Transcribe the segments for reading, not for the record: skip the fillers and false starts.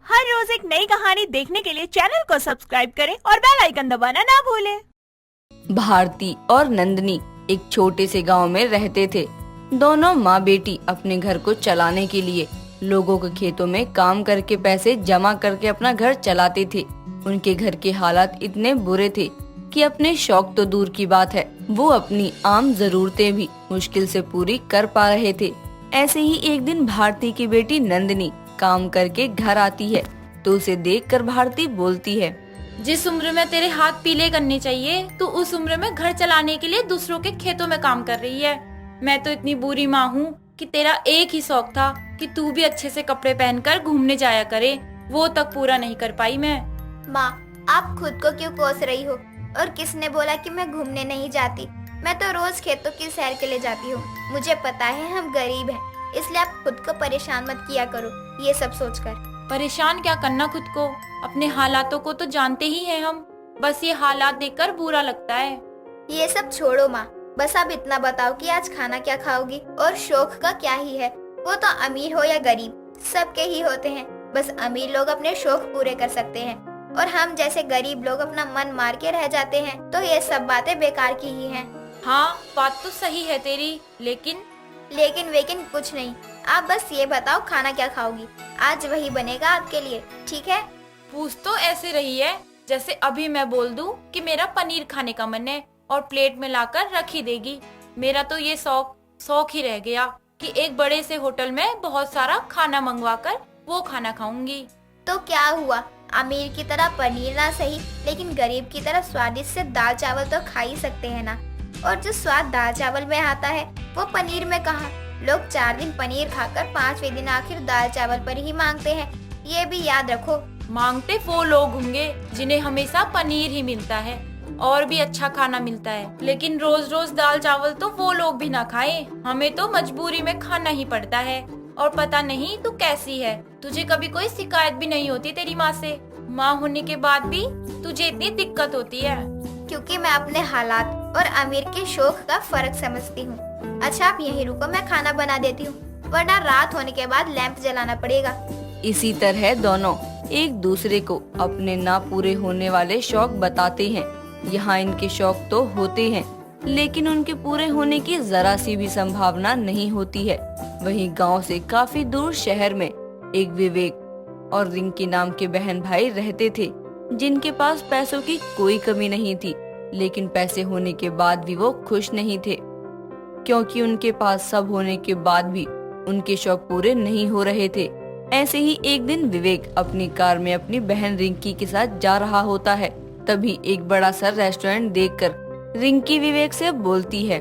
हर रोज एक नई कहानी देखने के लिए चैनल को सब्सक्राइब करें और बेल आइकन दबाना ना भूलें। भारती और नंदनी एक छोटे से गांव में रहते थे। दोनों माँ बेटी अपने घर को चलाने के लिए लोगों के खेतों में काम करके पैसे जमा करके अपना घर चलाते थे। उनके घर के हालात इतने बुरे थे कि अपने शौक तो दूर की बात है, वो अपनी आम जरूरतें भी मुश्किल से पूरी कर पा रहे थे। ऐसे ही एक दिन भारती की बेटी नंदनी काम करके घर आती है तो उसे देखकर भारती बोलती है, जिस उम्र में तेरे हाथ पीले करने चाहिए तू उस उम्र में घर चलाने के लिए दूसरों के खेतों में काम कर रही है। मैं तो इतनी बुरी माँ हूँ कि तेरा एक ही शौक था कि तू भी अच्छे से कपड़े पहनकर घूमने जाया करे, वो तक पूरा नहीं कर पाई मैं। माँ, आप खुद को क्यों कोस रही हो? और किसने बोला कि मैं घूमने नहीं जाती? मैं तो रोज खेतों की सैर के लिए जाती हूँ। मुझे पता है हम गरीब हैं, इसलिए आप खुद को परेशान मत किया करो ये सब सोचकर। परेशान क्या करना खुद को, अपने हालातों को तो जानते ही हैं हम। बस ये हालात देखकर बुरा लगता है। ये सब छोड़ो माँ, बस आप इतना बताओ कि आज खाना क्या खाओगी? और शौक का क्या ही है, वो तो अमीर हो या गरीब सबके ही होते हैं। बस अमीर लोग अपने शौक पूरे कर सकते हैं और हम जैसे गरीब लोग अपना मन मार के रह जाते हैं। तो ये सब बातें बेकार की ही हैं। हाँ, बात तो सही है तेरी, लेकिन वेकिन कुछ नहीं। आप बस ये बताओ खाना क्या खाओगी? आज वही बनेगा आपके लिए, ठीक है? पूछ तो ऐसे रही है जैसे अभी मैं बोल दूं कि मेरा पनीर खाने का मन है और प्लेट में लाकर रख ही देगी। मेरा तो ये शौक ही रह गया कि एक बड़े से होटल में बहुत सारा खाना मंगवा कर वो खाना खाऊंगी। तो क्या हुआ, अमीर की तरह पनीर ना सही, लेकिन गरीब की तरह स्वादिष्ट से दाल चावल तो खा ही सकते हैं ना। और जो स्वाद दाल चावल में आता है वो पनीर में कहाँ? लोग 4 दिन पनीर खाकर 5वें दिन आखिर दाल चावल पर ही मांगते हैं, ये भी याद रखो। मांगते वो लोग होंगे जिन्हें हमेशा पनीर ही मिलता है और भी अच्छा खाना मिलता है, लेकिन रोज रोज दाल चावल तो वो लोग भी ना खाए, हमें तो मजबूरी में खाना ही पड़ता है। और पता नहीं तू कैसी है, तुझे कभी कोई शिकायत भी नहीं होती तेरी माँ से? माँ होने के बाद भी तुझे इतनी दिक्कत होती है? क्योंकि मैं अपने हालात और अमीर के शौक का फर्क समझती हूँ। अच्छा आप यहीं रुको, मैं खाना बना देती हूँ, वरना रात होने के बाद लैंप जलाना पड़ेगा। इसी तरह दोनों एक दूसरे को अपने ना पूरे होने वाले शौक बताते हैं। यहाँ इनके शौक तो होते हैं, लेकिन उनके पूरे होने की जरा सी भी संभावना नहीं होती है। वहीं गांव से काफी दूर शहर में एक विवेक और रिंकी नाम के बहन भाई रहते थे, जिनके पास पैसों की कोई कमी नहीं थी, लेकिन पैसे होने के बाद भी वो खुश नहीं थे, क्योंकि उनके पास सब होने के बाद भी उनके शौक पूरे नहीं हो रहे थे। ऐसे ही एक दिन विवेक अपनी कार में अपनी बहन रिंकी के साथ जा रहा होता है। तभी एक बड़ा सा रेस्टोरेंट देखकर रिंकी विवेक से बोलती है,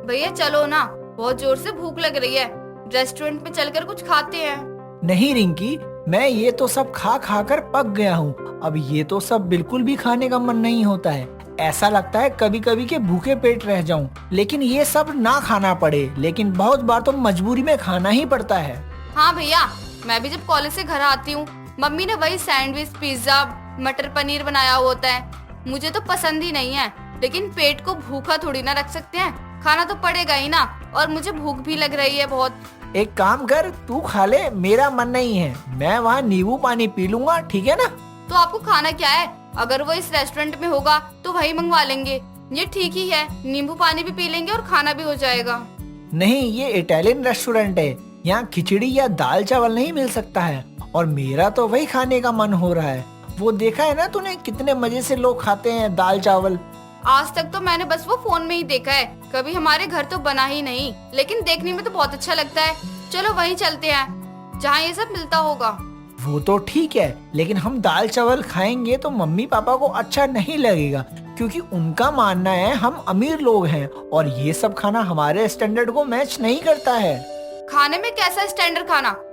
भैया चलो ना, बहुत जोर से भूख लग रही है, रेस्टोरेंट में चलकर कुछ खाते हैं। नहीं रिंकी, मैं ये तो सब खा खा कर पक गया हूँ। अब ये तो सब बिल्कुल भी खाने का मन नहीं होता है। ऐसा लगता है कभी कभी के भूखे पेट रह जाऊं, लेकिन ये सब ना खाना पड़े, लेकिन बहुत बार तो मजबूरी में खाना ही पड़ता है। हाँ भैया, मैं भी जब कॉलेज से घर आती हूँ, मम्मी ने वही सैंडविच, पिज्जा, मटर पनीर बनाया होता है। मुझे तो पसंद ही नहीं है, लेकिन पेट को भूखा थोड़ी ना रख सकते हैं, खाना तो पड़ेगा ही ना। और मुझे भूख भी लग रही है बहुत। एक काम कर, तू खा ले, मेरा मन नहीं है, मैं वहाँ नींबू पानी पी लूंगा, ठीक है ना? तो आपको खाना क्या है? अगर वो इस रेस्टोरेंट में होगा तो वही मंगवा लेंगे, ये ठीक ही है, नींबू पानी भी पी लेंगे और खाना भी हो जाएगा। नहीं, ये इटालियन रेस्टोरेंट है, यहाँ खिचड़ी या दाल चावल नहीं मिल सकता है, और मेरा तो वही खाने का मन हो रहा है। वो देखा है ना तूने, कितने मजे से लोग खाते हैं दाल चावल। आज तक तो मैंने बस वो फोन में ही देखा है, कभी हमारे घर तो बना ही नहीं, लेकिन देखने में तो बहुत अच्छा लगता है। चलो वहीं चलते हैं जहाँ ये सब मिलता होगा। वो तो ठीक है, लेकिन हम दाल चावल खाएंगे तो मम्मी पापा को अच्छा नहीं लगेगा, क्योंकि उनका मानना है हम अमीर लोग हैं और ये सब खाना हमारे स्टैंडर्ड को मैच नहीं करता है। खाने में कैसा स्टैंडर्ड?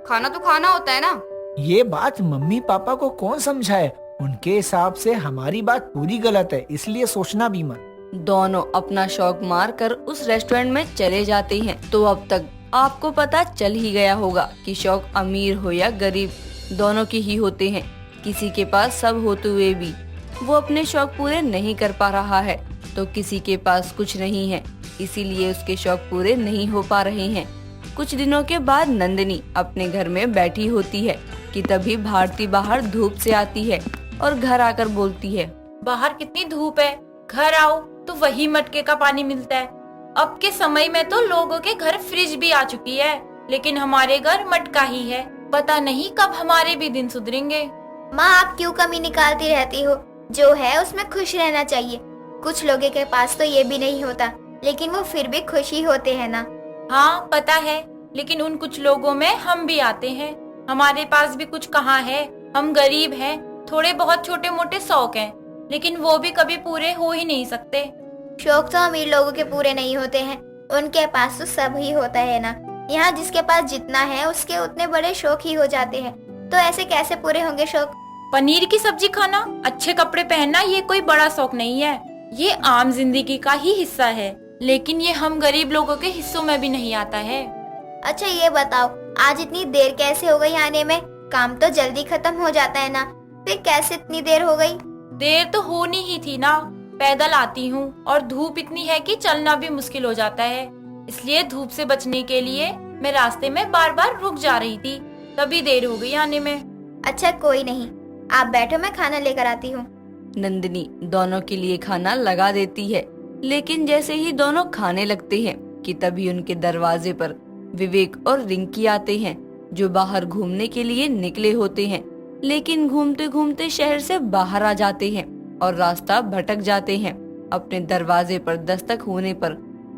खाना तो खाना होता है ना। ये बात मम्मी पापा को कौन समझाए? उनके हिसाब से हमारी बात पूरी गलत है, इसलिए सोचना भी मत। दोनों अपना शौक मार कर उस रेस्टोरेंट में चले जाते हैं। तो अब तक आपको पता चल ही गया होगा कि शौक अमीर हो या गरीब, दोनों के ही होते हैं। किसी के पास सब होते हुए भी वो अपने शौक पूरे नहीं कर पा रहा है, तो किसी के पास कुछ नहीं है, इसीलिए उसके शौक पूरे नहीं हो पा रहे हैं। कुछ दिनों के बाद नंदिनी अपने घर में बैठी होती है कि तभी भारती बाहर धूप से आती है और घर आकर बोलती है, बाहर कितनी धूप है, घर आओ तो वही मटके का पानी मिलता है। अब के समय में तो लोगों के घर फ्रिज भी आ चुकी है, लेकिन हमारे घर मटका ही है। पता नहीं कब हमारे भी दिन सुधरेंगे। माँ, आप क्यों कमी निकालती रहती हो? जो है उसमें खुश रहना चाहिए। कुछ लोगों के पास तो ये भी नहीं होता, लेकिन वो फिर भी खुश ही होते हैं ना। हाँ पता है, लेकिन उन कुछ लोगों में हम भी आते हैं। हमारे पास भी कुछ कहाँ है, हम गरीब हैं, थोड़े बहुत छोटे मोटे शौक हैं, लेकिन वो भी कभी पूरे हो ही नहीं सकते। शौक तो अमीर लोगों के पूरे नहीं होते हैं, उनके पास तो सब ही होता है ना। यहाँ जिसके पास जितना है उसके उतने बड़े शौक ही हो जाते हैं, तो ऐसे कैसे पूरे होंगे शौक? पनीर की सब्जी खाना, अच्छे कपड़े पहनना ये कोई बड़ा शौक नहीं है, ये आम जिंदगी का ही हिस्सा है, लेकिन ये हम गरीब लोगों के हिस्सों में भी नहीं आता है। अच्छा ये बताओ, आज इतनी देर कैसे हो गई आने में? काम तो जल्दी खत्म हो जाता है ना, फिर कैसे इतनी देर हो गई? देर तो होनी ही थी ना, पैदल आती हूँ और धूप इतनी है कि चलना भी मुश्किल हो जाता है, इसलिए धूप से बचने के लिए मैं रास्ते में बार बार रुक जा रही थी, तभी देर हो गई आने में। अच्छा कोई नहीं, आप बैठो, मैं खाना लेकर आती हूँ। नंदिनी दोनों के लिए खाना लगा देती है, लेकिन जैसे ही दोनों खाने लगते हैं कि तभी उनके दरवाजे पर विवेक और रिंकी आते हैं, जो बाहर घूमने के लिए निकले होते हैं, लेकिन घूमते घूमते शहर से बाहर आ जाते हैं और रास्ता भटक जाते हैं। अपने दरवाजे पर दस्तक होने पर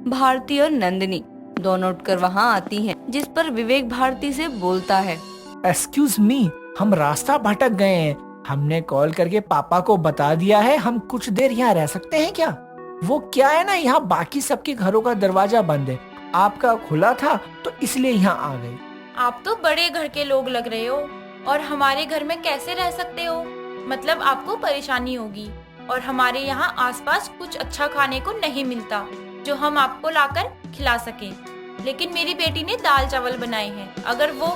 भारती और नंदिनी दोनों उठकर वहां आती हैं, जिस पर विवेक भारती से बोलता है, एक्सक्यूज मी, हम रास्ता भटक गए हैं। हमने कॉल करके पापा को बता दिया है, हम कुछ देर यहाँ रह सकते हैं क्या? वो क्या है ना, यहाँ बाकी सबके घरों का दरवाजा बंद है, आपका खुला था तो इसलिए यहाँ आ गए। आप तो बड़े घर के लोग लग रहे हो, और हमारे घर में कैसे रह सकते हो? मतलब आपको परेशानी होगी, और हमारे यहाँ आसपास कुछ अच्छा खाने को नहीं मिलता जो हम आपको लाकर खिला सके। लेकिन मेरी बेटी ने दाल चावल बनाए हैं, अगर वो।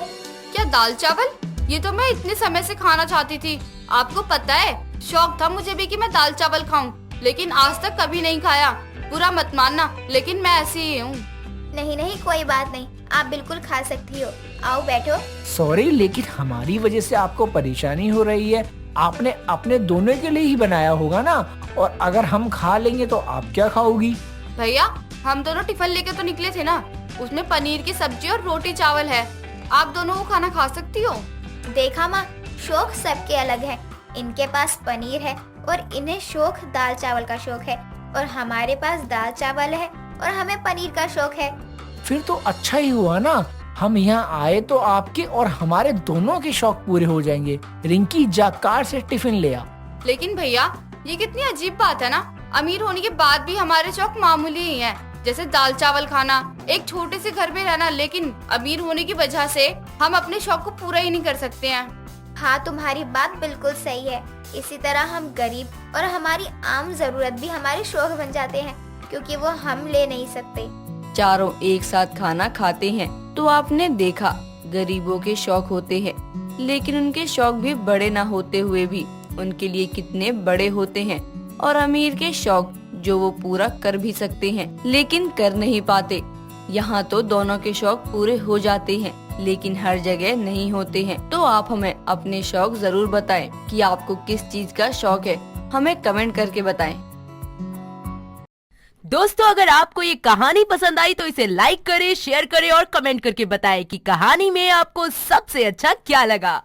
क्या दाल चावल? ये तो मैं इतने समय से खाना चाहती थी। आपको पता है, शौक था मुझे भी कि मैं दाल चावल खाऊं, लेकिन आज तक कभी नहीं खाया। बुरा मत मानना, लेकिन मैं ऐसी ही हूँ। नहीं नहीं कोई बात नहीं, आप बिल्कुल खा सकती हो, आओ बैठो। सॉरी, लेकिन हमारी वजह से आपको परेशानी हो रही है। आपने अपने दोनों के लिए ही बनाया होगा ना, और अगर हम खा लेंगे तो आप क्या खाओगी? भैया, हम दोनों टिफिन लेके तो निकले थे ना, उसमें पनीर की सब्जी और रोटी चावल है। आप दोनों वो खाना खा सकती हो। देखा माँ, शौक सबके अलग है। इनके पास पनीर है और इन्हें शौक दाल चावल का शौक है, और हमारे पास दाल चावल है और हमें पनीर का शौक है। फिर तो अच्छा ही हुआ ना, हम यहाँ आए तो आपके और हमारे दोनों के शौक पूरे हो जाएंगे। रिंकी, जा कार से टिफिन ले आ। लेकिन भैया, ये कितनी अजीब बात है ना, अमीर होने के बाद भी हमारे शौक मामूली ही हैं, जैसे दाल चावल खाना, एक छोटे से घर में रहना, लेकिन अमीर होने की वजह से हम अपने शौक को पूरा ही नहीं कर सकते हैं। हाँ, तुम्हारी बात बिल्कुल सही है। इसी तरह हम गरीब और हमारी आम जरूरत भी हमारे शौक बन जाते हैं, क्योंकि वो हम ले नहीं सकते। चारों एक साथ खाना खाते हैं तो आपने देखा गरीबों के शौक होते हैं, लेकिन उनके शौक भी बड़े ना होते हुए भी उनके लिए कितने बड़े होते हैं, और अमीर के शौक जो वो पूरा कर भी सकते हैं लेकिन कर नहीं पाते। यहाँ तो दोनों के शौक पूरे हो जाते हैं, लेकिन हर जगह नहीं होते हैं। तो आप हमें अपने शौक जरूर बताएं कि आपको किस चीज का शौक है, हमें कमेंट करके बताएं। दोस्तों, अगर आपको ये कहानी पसंद आई तो इसे लाइक करें, शेयर करें और कमेंट करके बताएं कि कहानी में आपको सबसे अच्छा क्या लगा।